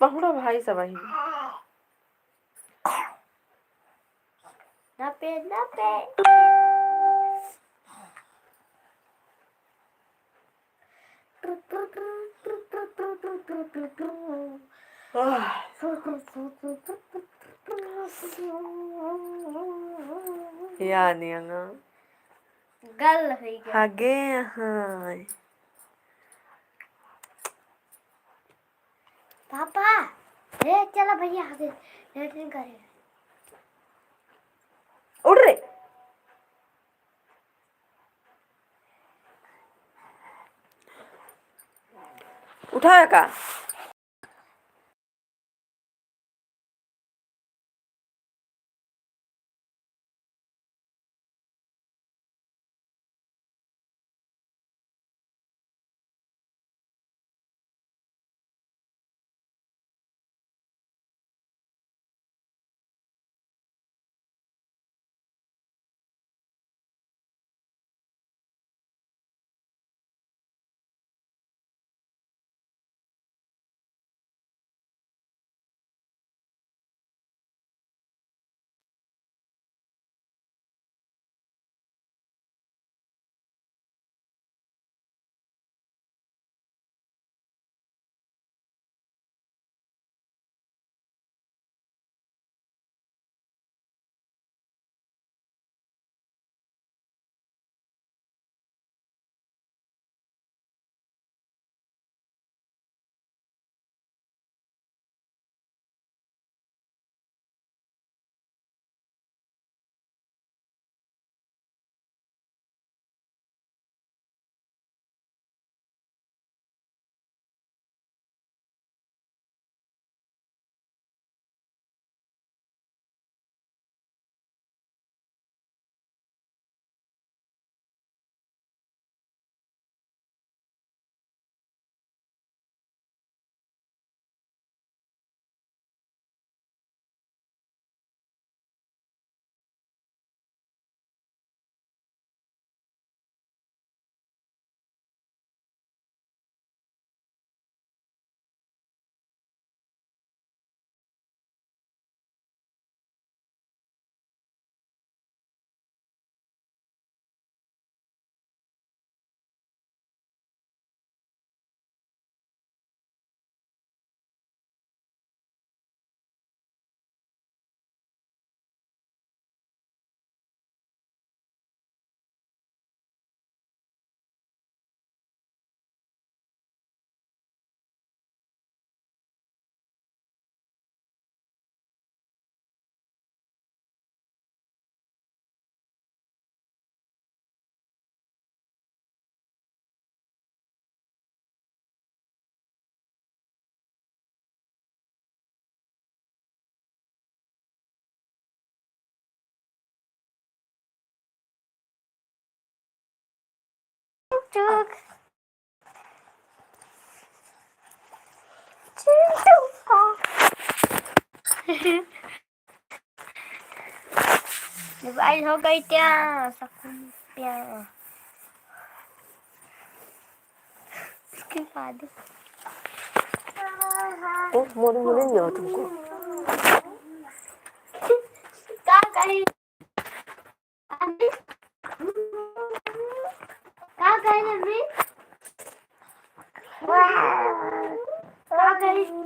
पहुड़ा भाई सब आई ना पे yani nga गल हो गया hage hai पापा रे चला भैया आगे लेटरिन करे उड़ रे उठाया का चुक मोबाइल हो गई क्या सकुन उसके बाद मोरी मोरी नहीं हो तुमको क्या कही क्या कही अभी क्या कही